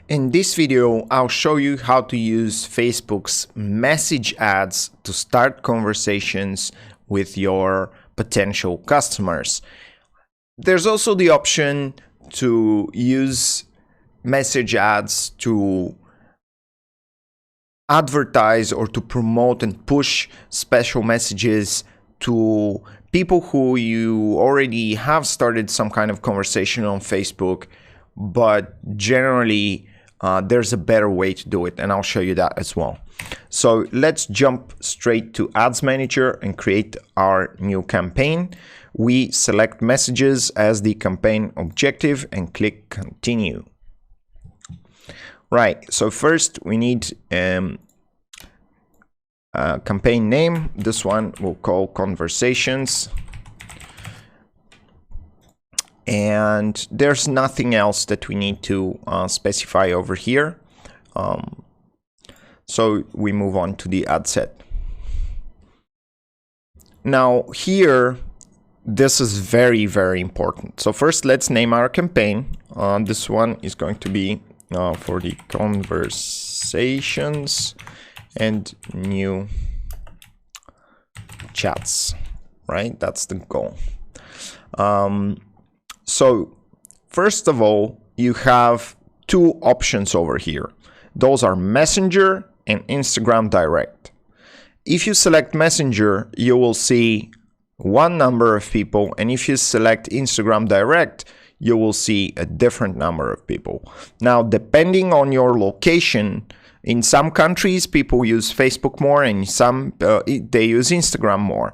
In this video, I'll show you how to use Facebook's message ads to start conversations with your potential customers. There's also the option to use message ads to advertise or to promote and push special messages to people who you already have started some kind of conversation on Facebook, but generally there's a better way to do it, and I'll show you that as well. So let's jump straight to Ads Manager and create our new campaign. We select messages as the campaign objective and click continue. Right, so first we need campaign name. This one we'll call Conversations. And there's nothing else that we need to specify over here. So we move on to the ad set. Now here, this is very, very important. So first let's name our campaign. This one is going to be for the conversations and new chats, right? That's the goal. So first of all, you have two options over here. Those are Messenger and Instagram Direct. If you select Messenger, you will see one number of people, and if you select Instagram Direct, you will see a different number of people. Now, depending on your location, in some countries, people use Facebook more, and in some they use Instagram more.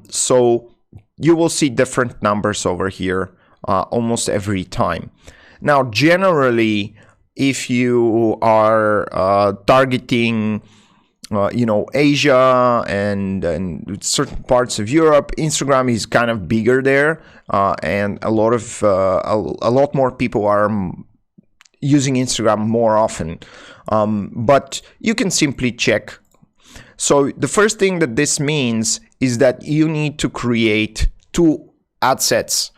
So you will see different numbers over here almost every time. Now, generally, if you are targeting Asia and certain parts of Europe, Instagram is kind of bigger there, and a lot more people are using Instagram more often. But you can simply check. So the first thing that this means is that you need to create two ad sets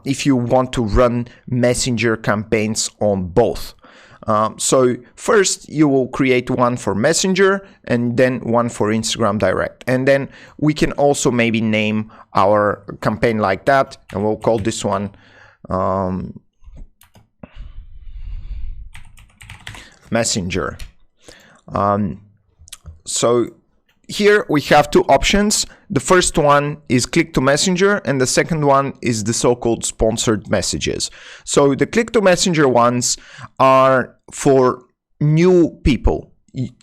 if you want to run Messenger campaigns on both. So first you will create one for Messenger and then one for Instagram Direct. And then we can also maybe name our campaign like that, and we'll call this one Messenger. So here we have two options. The first one is click to Messenger, and the second one is the so-called sponsored messages. So the click to Messenger ones are for new people.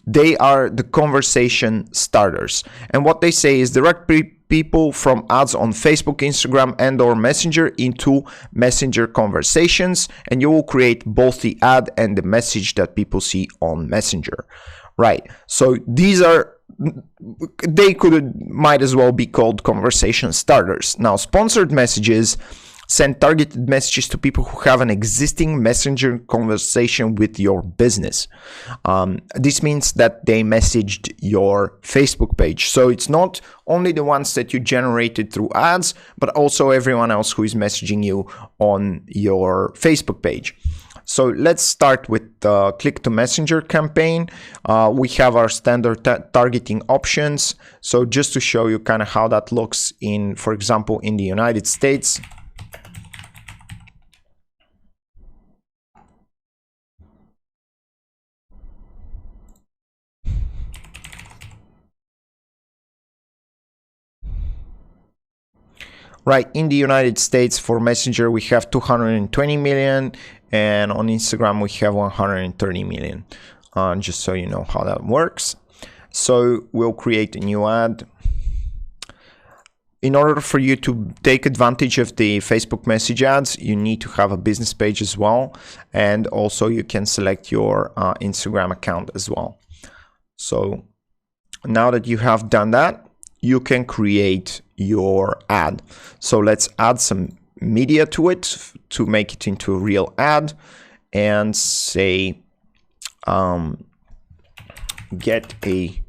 They are the conversation starters. And what they say is direct people from ads on Facebook, Instagram, and or Messenger into Messenger conversations, and you will create both the ad and the message that people see on Messenger. Right. So these are, they might as well be called conversation starters. Now, sponsored messages send targeted messages to people who have an existing Messenger conversation with your business. This means that they messaged your Facebook page. So it's not only the ones that you generated through ads, but also everyone else who is messaging you on your Facebook page. So let's start with the click to Messenger campaign. We have our standard targeting options. So just to show you kind of how that looks in, for example, in the United States. Right, in the United States for Messenger, we have 220 million, and on Instagram, we have 130 million, just so you know how that works. So we'll create a new ad. In order for you to take advantage of the Facebook message ads, you need to have a business page as well, and also you can select your Instagram account as well. So now that you have done that, you can create your ad. So let's add some media to it to make it into a real ad, and say get a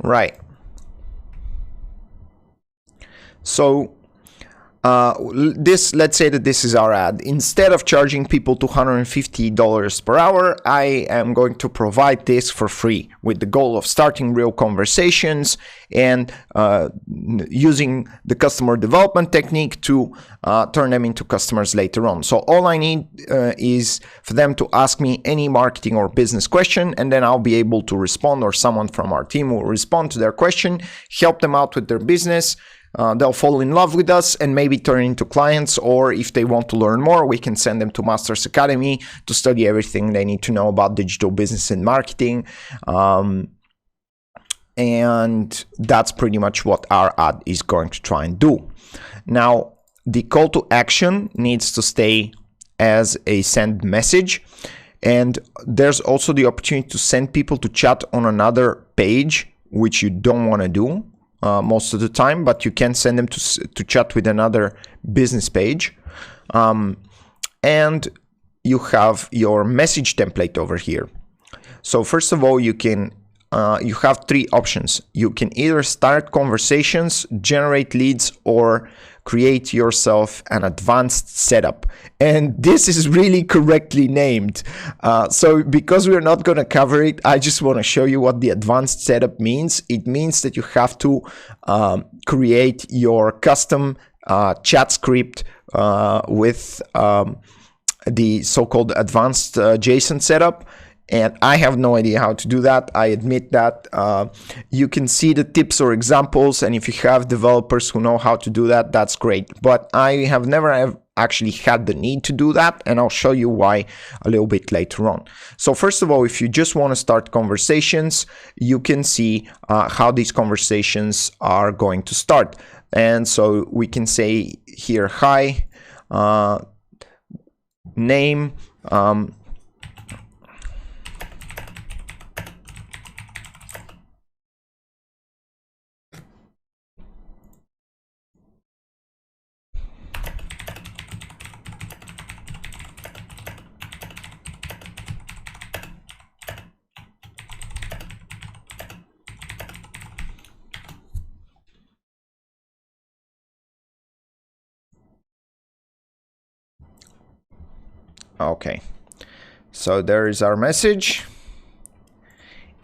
Right. So let's say that this is our ad. Instead of charging people $250 per hour, I am going to provide this for free with the goal of starting real conversations and using the customer development technique to turn them into customers later on. So all I need is for them to ask me any marketing or business question, and then I'll be able to respond, or someone from our team will respond to their question, help them out with their business. They'll fall in love with us and maybe turn into clients, or if they want to learn more, we can send them to Masters Academy to study everything they need to know about digital business and marketing. And that's pretty much what our ad is going to try and do. Now, the call to action needs to stay as a send message. And there's also the opportunity to send people to chat on another page, which you don't want to do most of the time, but you can send them to chat with another business page. And you have your message template over here. So first of all, you have three options. You can either start conversations, generate leads, or create yourself an advanced setup. And this is really correctly named. So because we're not going to cover it, I just want to show you what the advanced setup means. It means that you have to create your custom chat script with the so-called advanced JSON setup. And I have no idea how to do that. I admit that. You can see the tips or examples, and if you have developers who know how to do that, that's great. But I have never actually had the need to do that, and I'll show you why a little bit later on. So first of all, if you just want to start conversations, you can see how these conversations are going to start. And so we can say here, hi, name, okay, so there is our message,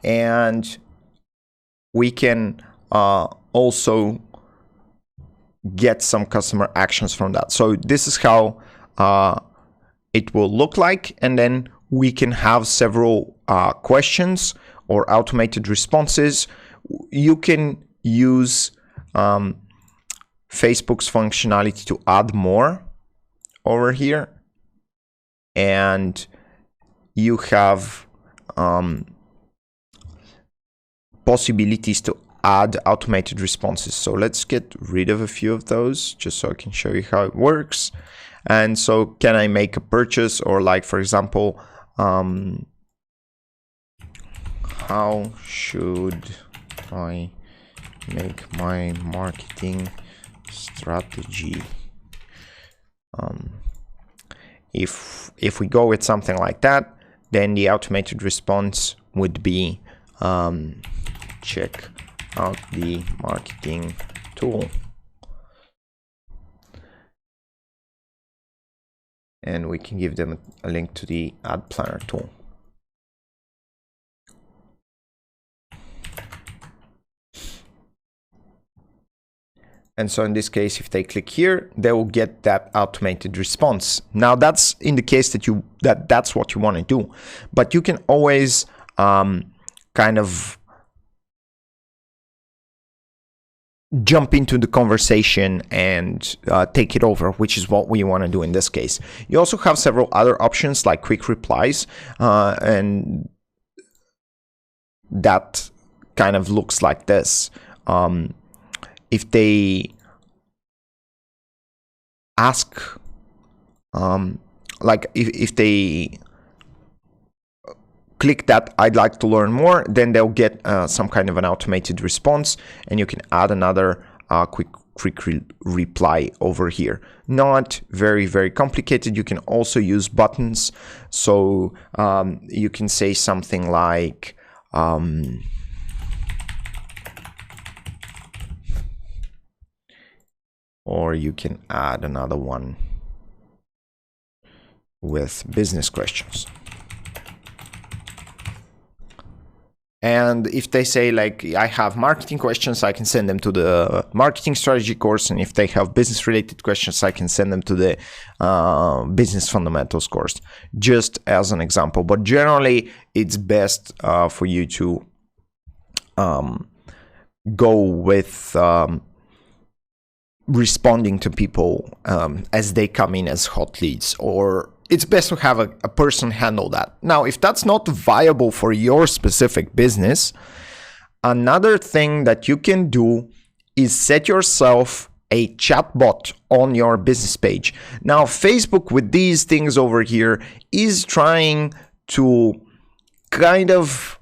and we can also get some customer actions from that. So this is how it will look like, and then we can have several questions or automated responses. You can use Facebook's functionality to add more over here. And you have possibilities to add automated responses. So let's get rid of a few of those just so I can show you how it works. And so can I make a purchase, or like, for example, how should I make my marketing strategy? If we go with something like that, then the automated response would be check out the marketing tool. And we can give them a link to the ad planner tool. And so in this case, if they click here, they will get that automated response. Now that's in the case that that's what you want to do, but you can always kind of jump into the conversation and take it over, which is what we want to do in this case. You also have several other options like quick replies, and that kind of looks like this. If they ask, like if they click that I'd like to learn more, then they'll get some kind of an automated response, and you can add another quick reply over here. Not very, very complicated. You can also use buttons. So you can say something like, or you can add another one with business questions. And if they say like, I have marketing questions, I can send them to the marketing strategy course. And if they have business related questions, I can send them to the business fundamentals course, just as an example. But generally, it's best for you to go with responding to people as they come in as hot leads, or it's best to have a person handle that. Now, if that's not viable for your specific business, another thing that you can do is set yourself a chatbot on your business page. Now, Facebook with these things over here is trying to kind of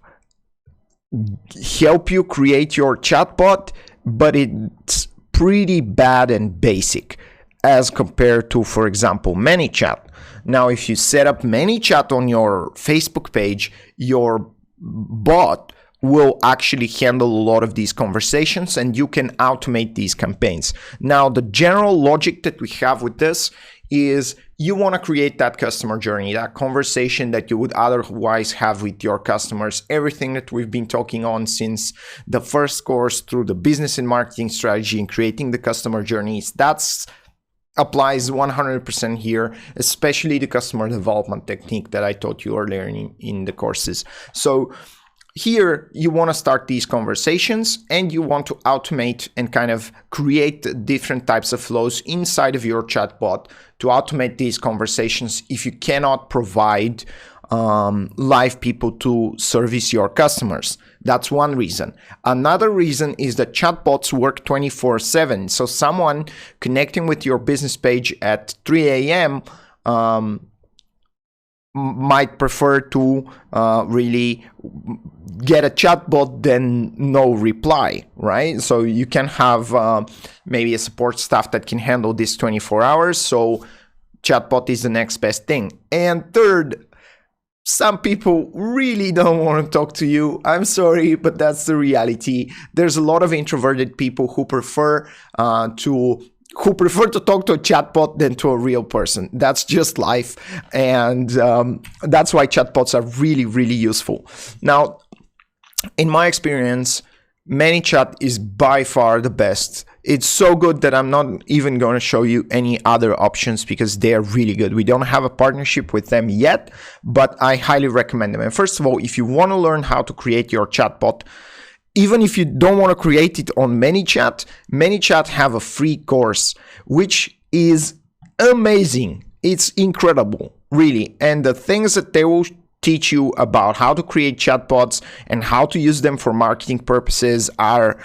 help you create your chatbot, but it's pretty bad and basic as compared to, for example, ManyChat. Now, if you set up ManyChat on your Facebook page, your bot will actually handle a lot of these conversations and you can automate these campaigns. Now, the general logic that we have with this is you want to create that customer journey, that conversation that you would otherwise have with your customers, everything that we've been talking on since the first course through the business and marketing strategy and creating the customer journeys. That's applies 100% here, especially the customer development technique that I taught you earlier in the courses. So here you want to start these conversations and you want to automate and kind of create different types of flows inside of your chatbot to automate these conversations if you cannot provide live people to service your customers. That's one reason. Another reason is that chatbots work 24/7. So someone connecting with your business page at 3 a.m. Might prefer to really get a chatbot than no reply, right? So you can have maybe a support staff that can handle this 24 hours. So chatbot is the next best thing. And third, some people really don't want to talk to you. I'm sorry, but that's the reality. There's a lot of introverted people who prefer to talk to a chatbot than to a real person. That's just life. And that's why chatbots are really, really useful. Now, in my experience, ManyChat is by far the best. It's so good that I'm not even going to show you any other options because they are really good. We don't have a partnership with them yet, but I highly recommend them. And first of all, if you want to learn how to create your chatbot, even if you don't want to create it on ManyChat have a free course, which is amazing. It's incredible, really. And the things that they will teach you about how to create chatbots and how to use them for marketing purposes are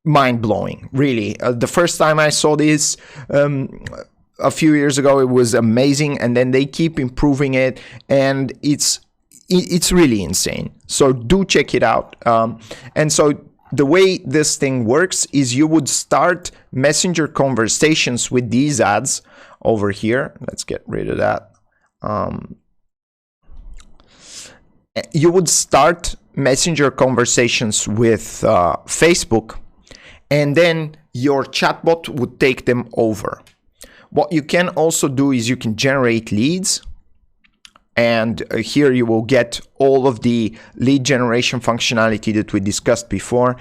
mind-blowing, really. The first time I saw this a few years ago, it was amazing. And then they keep improving it. And it's really insane. So do check it out. And so the way this thing works is you would start messenger conversations with these ads over here. Let's get rid of that. You would start messenger conversations with Facebook, and then your chatbot would take them over. What you can also do is you can generate leads. And here you will get all of the lead generation functionality that we discussed before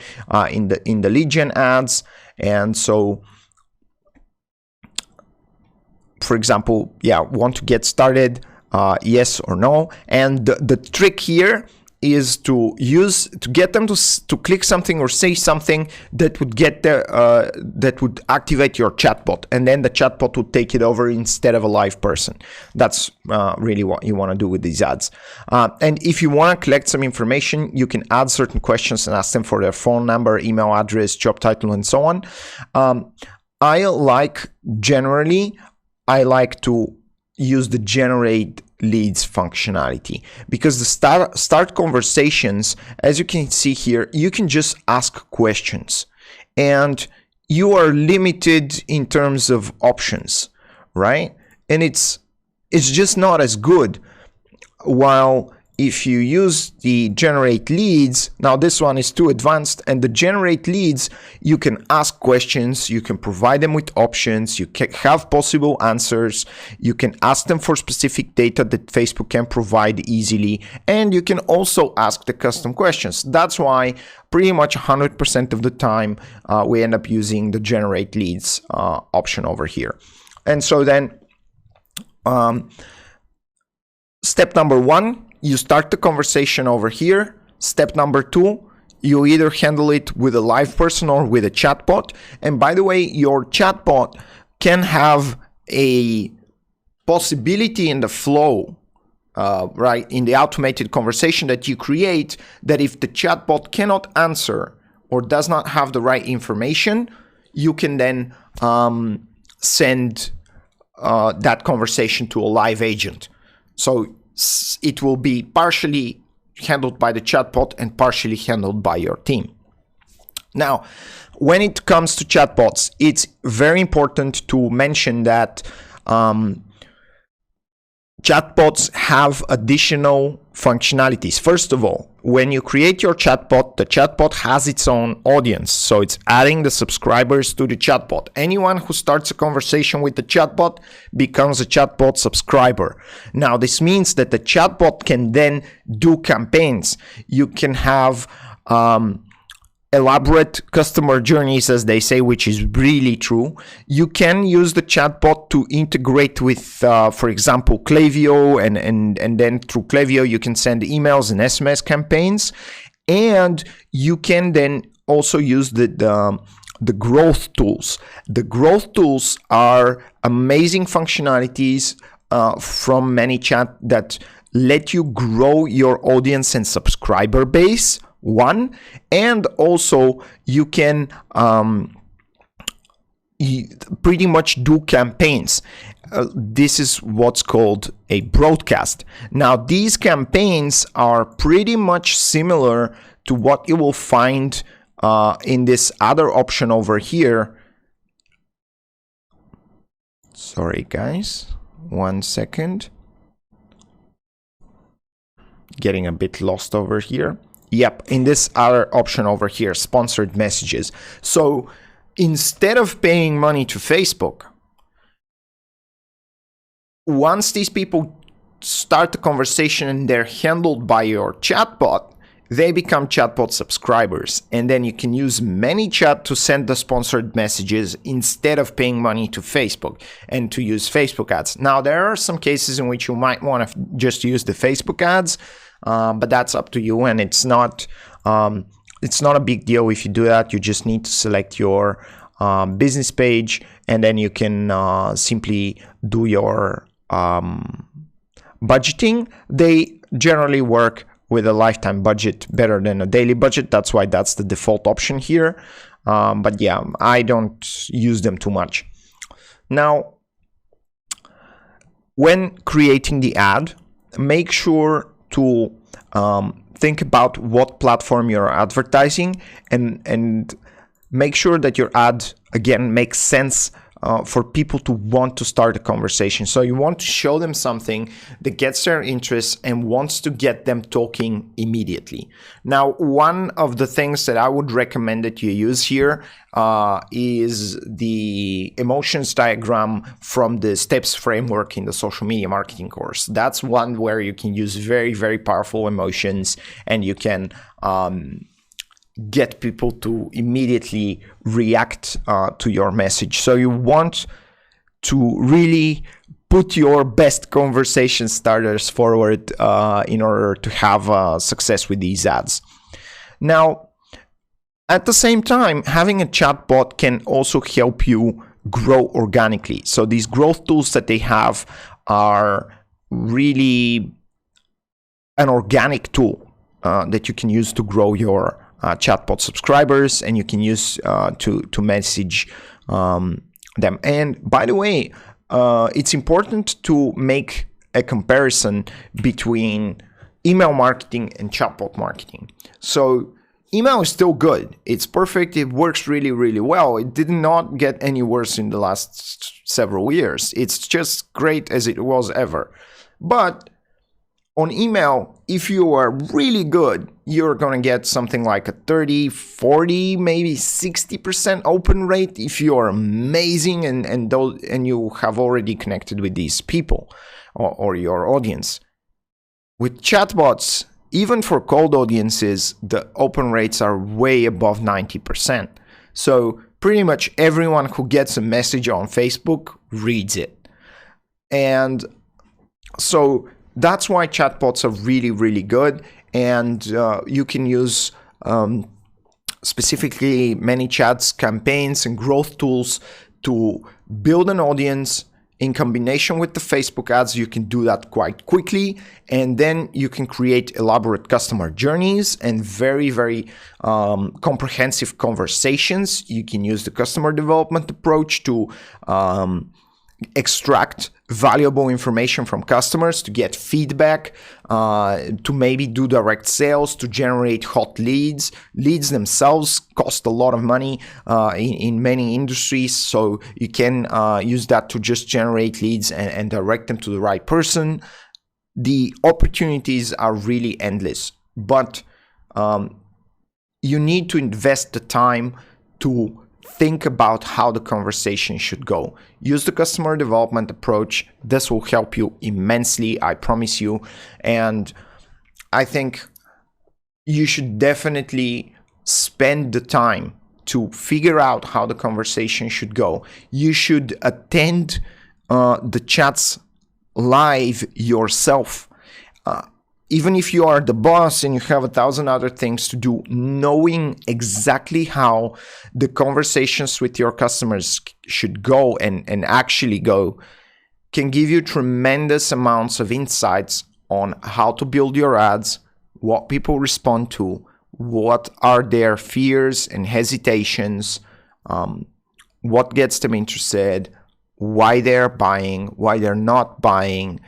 in the lead gen ads. And so, for example, want to get started, yes or no. And the trick here is to get them to click something or say something that would that would activate your chatbot, and then the chatbot would take it over instead of a live person. That's really what you want to do with these ads. And if you want to collect some information, you can add certain questions and ask them for their phone number, email address, job title, and so on. I like to use the generate leads functionality, because the start conversations, as you can see here, you can just ask questions and you are limited in terms of options, right? And it's just not as good. While if you use the generate leads, now this one is too advanced, and the generate leads, you can ask questions, you can provide them with options, you can have possible answers, you can ask them for specific data that Facebook can provide easily, and you can also ask the custom questions. That's why pretty much 100% of the time we end up using the generate leads option over here. And so then step number 1, you start the conversation over here. Step number 2, you either handle it with a live person or with a chatbot. And by the way, your chatbot can have a possibility in the flow, right, in the automated conversation that you create, that if the chatbot cannot answer or does not have the right information, you can then send that conversation to a live agent. So it will be partially handled by the chatbot and partially handled by your team. Now, when it comes to chatbots, it's very important to mention that chatbots have additional functionalities. First of all, when you create your chatbot, the chatbot has its own audience. So it's adding the subscribers to the chatbot. Anyone who starts a conversation with the chatbot becomes a chatbot subscriber. Now, this means that the chatbot can then do campaigns. You can have elaborate customer journeys, as they say, which is really true. You can use the chatbot to integrate with, for example, Klaviyo, and then through Klaviyo you can send emails and SMS campaigns, and you can then also use the growth tools. The growth tools are amazing functionalities from ManyChat that let you grow your audience and subscriber base. One, and also you can pretty much do campaigns. This is what's called a broadcast. Now, these campaigns are pretty much similar to what you will find in this other option over here. Sorry, guys, 1 second. Getting a bit lost over here. Yep, in this other option over here, sponsored messages. So instead of paying money to Facebook, once these people start the conversation and they're handled by your chatbot, they become chatbot subscribers. And then you can use ManyChat to send the sponsored messages instead of paying money to Facebook and to use Facebook ads. Now, there are some cases in which you might want to just use the Facebook ads, but that's up to you, and it's not a big deal if you do that. You just need to select your business page, and then you can simply do your budgeting. They generally work with a lifetime budget better than a daily budget. That's why that's the default option here. But yeah, I don't use them too much. Now, when creating the ad, make sure to think about what platform you're advertising, and make sure that your ad, again, makes sense for people to want to start a conversation. So you want to show them something that gets their interest and wants to get them talking immediately. Now, one of the things that I would recommend that you use here is the emotions diagram from the STEPS framework in the social media marketing course. That's one where you can use very, very powerful emotions, and you can get people to immediately react to your message. So you want to really put your best conversation starters forward in order to have success with these ads. Now, at the same time, having a chatbot can also help you grow organically. So these growth tools that they have are really an organic tool that you can use to grow your chatbot subscribers, and you can use to message them. And by the way, it's important to make a comparison between email marketing and chatbot marketing. So email is still good. It's perfect. It works really, really well. It did not get any worse in the last several years. It's just great as it was ever. But On email, if you are really good, you're going to get something like a 30, 40, maybe 60% open rate if you are amazing and you have already connected with these people or your audience. With chatbots, even for cold audiences, the open rates are way above 90%. So pretty much everyone who gets a message on Facebook reads it. And so that's why chatbots are really, really good. And you can use specifically ManyChat's campaigns and growth tools to build an audience. In combination with the Facebook ads, you can do that quite quickly. And then you can create elaborate customer journeys and very, very comprehensive conversations. You can use the customer development approach to extract valuable information from customers, to get feedback, to maybe do direct sales, to generate hot leads. Leads themselves cost a lot of money in many industries, so you can use that to just generate leads and direct them to the right person. The opportunities are really endless, but you need to invest the time to think about how the conversation should go. Use the customer development approach. This will help you immensely, I promise you. And I think you should definitely spend the time to figure out how the conversation should go. You should attend the chats live yourself. Even if you are the boss and you have 1,000 other things to do, knowing exactly how the conversations with your customers should go and actually go can give you tremendous amounts of insights on how to build your ads, what people respond to, what are their fears and hesitations, what gets them interested, why they're buying, why they're not buying,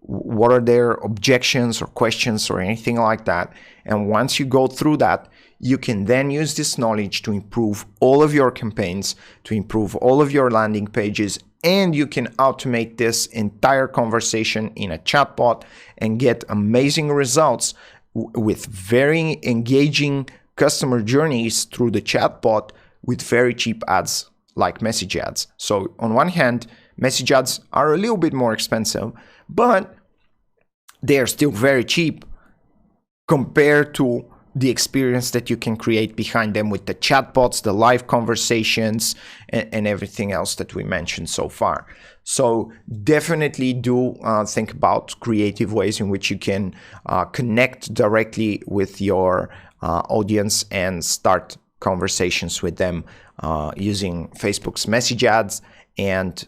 what are their objections or questions or anything like that. And once you go through that, you can then use this knowledge to improve all of your campaigns, to improve all of your landing pages, and you can automate this entire conversation in a chatbot and get amazing results with very engaging customer journeys through the chatbot with very cheap ads like message ads. So on one hand, message ads are a little bit more expensive, but they are still very cheap compared to the experience that you can create behind them with the chatbots, the live conversations, and everything else that we mentioned so far. So definitely do think about creative ways in which you can connect directly with your audience and start conversations with them using Facebook's message ads and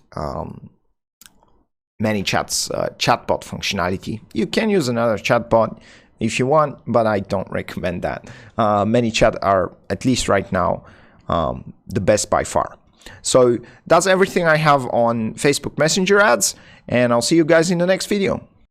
ManyChat's chatbot functionality. You can use another chatbot if you want, but I don't recommend that. ManyChat are, at least right now, the best by far. So that's everything I have on Facebook Messenger ads, and I'll see you guys in the next video.